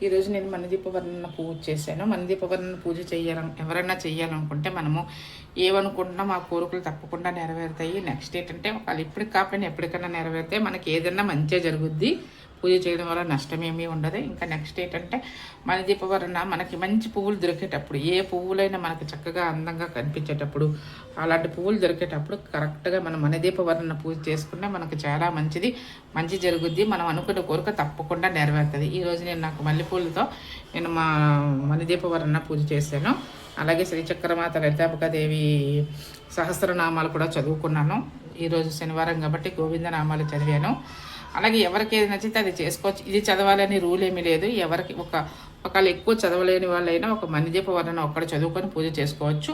ఈరోజు నేను మణిదీపవర్ణన పూజ చేశాను. మణిదీపవర్ణన పూజ ఎవరైనా చేయాలనుకుంటే మనము ఏమనుకుంటున్నాం ఆ కోరికలు తప్పకుండా నెరవేరుతాయి. నెక్స్ట్ ఏంటంటే ఒకవేళ ఇప్పటికి కాకపోయినా ఎప్పటికైనా నెరవేరితే మనకి ఏదైనా మంచిగా జరుగుద్ది. పూజ చేయడం వల్ల నష్టమేమీ ఉండదు. ఇంకా నెక్స్ట్ ఏంటంటే మణిదీపవర్ణన మనకి మంచి పువ్వులు దొరికేటప్పుడు, ఏ పువ్వులైనా మనకి చక్కగా అందంగా కనిపించేటప్పుడు, అలాంటి పువ్వులు దొరికేటప్పుడు కరెక్ట్గా మనం మణిదీపవర్ణన పూజ చేసుకుంటే మనకు చాలా మంచి జరుగుద్ది. మనం అనుకున్న కోరిక తప్పకుండా నెరవేరుతుంది. ఈరోజు నాకు మల్లెపూలతో నేను మా మణిదీపవర్ణన పూజ చేశాను. అలాగే శ్రీచక్రమాత లలితాంబికాదేవి సహస్రనామాలు కూడా చదువుకున్నాను. ఈరోజు శనివారం కాబట్టి గోవిందనామాలు చదివాను. అలాగే ఎవరికి ఏది నచ్చితే అది చేసుకోవచ్చు. ఇది చదవాలని రూల్ ఏమీ లేదు. ఎవరికి ఒకళ్ళు ఎక్కువ చదవలేని వాళ్ళైనా ఒక మణిదీపవర్ణన ఒక్కడ చదువుకొని పూజ చేసుకోవచ్చు.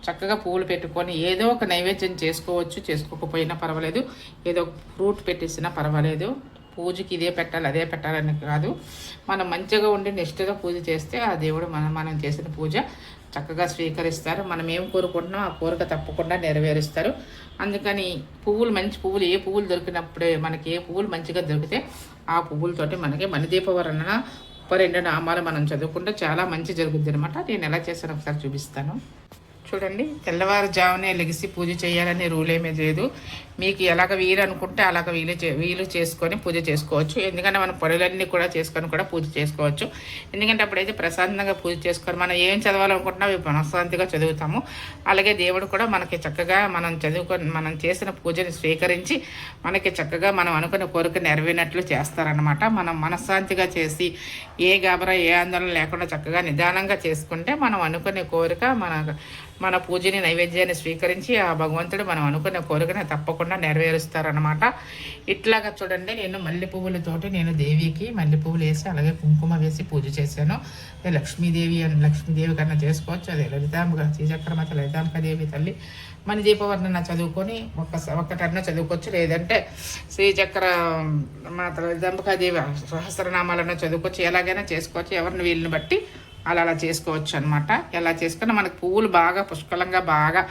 చక్కగా పువ్వులు పెట్టుకొని ఏదో ఒక నైవేద్యం చేసుకోవచ్చు. చేసుకోకపోయినా పర్వాలేదు. ఏదో ఫ్రూట్ పెట్టేసినా పర్వాలేదు. పూజకి ఇదే పెట్టాలి అదే పెట్టాలని కాదు. మనం మంచిగా ఉండి నిష్ఠగా పూజ చేస్తే ఆ దేవుడు మనం చేసిన పూజ చక్కగా స్వీకరిస్తారు. మనం ఏం కోరుకుంటున్నాం ఆ కోరిక తప్పకుండా నెరవేరుస్తారు. అందుకని మంచి పువ్వులు ఏ పువ్వులు దొరికినప్పుడే మనకి ఏ పువ్వులు మంచిగా దొరికితే ఆ పువ్వులతోటి మనకి మణిదీపవర్ణన 32 నామాలు మనం చదువుకుంటే చాలా మంచి జరుగుద్ది అనమాట. నేను ఎలా చేశాను ఒకసారి చూపిస్తాను. చూడండి, తెల్లవారుజామునే లెగిసి పూజ చేయాలనే రూల్ ఏమీ లేదు. మీకు ఎలాగ వీలు అనుకుంటే అలాగ వీలు చేసుకొని పూజ చేసుకోవచ్చు. ఎందుకంటే మనం పనులన్నీ కూడా చేసుకొని కూడా పూజ చేసుకోవచ్చు. ఎందుకంటే అప్పుడైతే ప్రశాంతంగా పూజ చేసుకొని మనం ఏం చదవాలనుకుంటున్నా అవి మనశ్శాంతిగా చదువుతాము. అలాగే దేవుడు కూడా మనకి చక్కగా మనం చేసిన పూజని స్వీకరించి మనకి చక్కగా మనం అనుకున్న కోరిక నెరవేరినట్లు చేస్తారనమాట. మనం మనశ్శాంతిగా చేసి ఏ గాబరా ఏ ఆందోళన లేకుండా చక్కగా నిదానంగా చేసుకుంటే మనం అనుకునే కోరిక మన పూజని నైవేద్యాన్ని స్వీకరించి ఆ భగవంతుడు మనం అనుకున్న కోరికను తప్పకుండా నెరవేరుస్తారనమాట. ఇట్లాగా చూడండి, నేను మల్లె పువ్వులతోటి నేను దేవికి మల్లె పువ్వులు వేసి అలాగే కుంకుమ వేసి పూజ చేశాను. లక్ష్మీదేవి కన్నా చేసుకోవచ్చు. అదే శ్రీచక్రమాత లలితాంబికాదేవి తల్లి మణిదీపవర్ణన చదువుకొని ఒక్కటన్నా చదువుకోవచ్చు. లేదంటే శ్రీచక్ర మాత లలితాంబికాదేవి సహస్రనామాలన్నా చదువుకోవచ్చు. ఎలాగైనా చేసుకోవచ్చు. ఎవరిని వీళ్ళని బట్టి అలా చేసుకోవచ్చు అనమాట. ఎలా చేసుకున్నా మనకు పువ్వులు బాగా పుష్కలంగా బాగా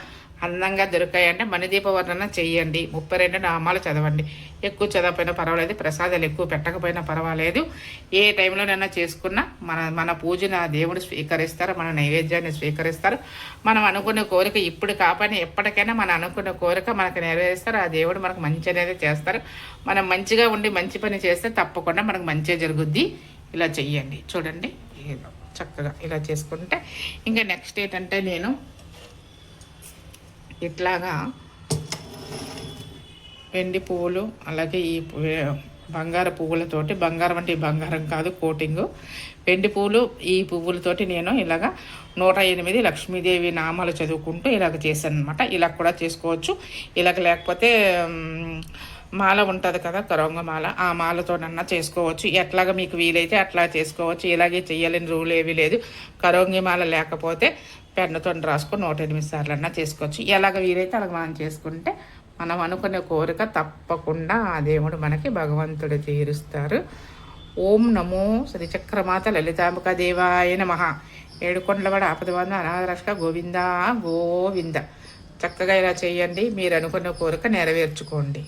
అందంగా దొరికాయంటే మణిదీపవర్ణన చెయ్యండి. 32 నామాలు చదవండి. ఎక్కువ చదవకపోయినా పర్వాలేదు. ప్రసాదాలు ఎక్కువ పెట్టకపోయినా పర్వాలేదు. ఏ టైంలోనైనా చేసుకున్నా మన పూజను ఆ దేవుడు స్వీకరిస్తారు. మన నైవేద్యాన్ని స్వీకరిస్తారు. మనం అనుకున్న కోరిక ఇప్పుడు కాకపోయినా ఎప్పటికైనా మనం అనుకున్న కోరిక మనకు నెరవేరుస్తారు. ఆ దేవుడు మనకు మంచి అనేది చేస్తారు. మనం మంచిగా ఉండి మంచి పని చేస్తే తప్పకుండా మనకు మంచిగా జరుగుద్ది. ఇలా చెయ్యండి. చూడండి, చక్కగా ఇలా చేసుకుంటే ఇంకా నెక్స్ట్ ఏంటంటే నేను ఇట్లాగా వెండి పువ్వులు అలాగే ఈ బంగారు పువ్వులతోటి, బంగారం అంటే ఈ బంగారం కాదు కోటింగు, వెండి పువ్వులు ఈ పువ్వులతోటి నేను ఇలాగా 108 లక్ష్మీదేవి నామాలు చదువుకుంటూ ఇలాగ చేశాను అనమాట. ఇలా కూడా చేసుకోవచ్చు. ఇలాగ లేకపోతే మాల ఉంటుంది కదా, కరోంగ మాల, ఆ మాలతోనన్నా చేసుకోవచ్చు. ఎట్లాగా మీకు వీలైతే అట్లా చేసుకోవచ్చు. ఇలాగే చెయ్యాలని రూల్ ఏమీ లేదు. కరోంగి మాల లేకపోతే పెన్నుతో రాసుకొని 108 సార్లన్నా చేసుకోవచ్చు. ఎలాగ వీలైతే అలాగ మనం చేసుకుంటే మనం అనుకునే కోరిక తప్పకుండా ఆ దేవుడు మనకి భగవంతుడు తీరుస్తారు. ఓం నమో శ్రీచక్రమాత లలితాంబికాదేవాయ నమః. ఏడుకొండలవాడ ఆపదవాద అనాథరక్షక గోవింద గోవింద. చక్కగా ఇలా చేయండి. మీరు అనుకున్న కోరిక నెరవేర్చుకోండి.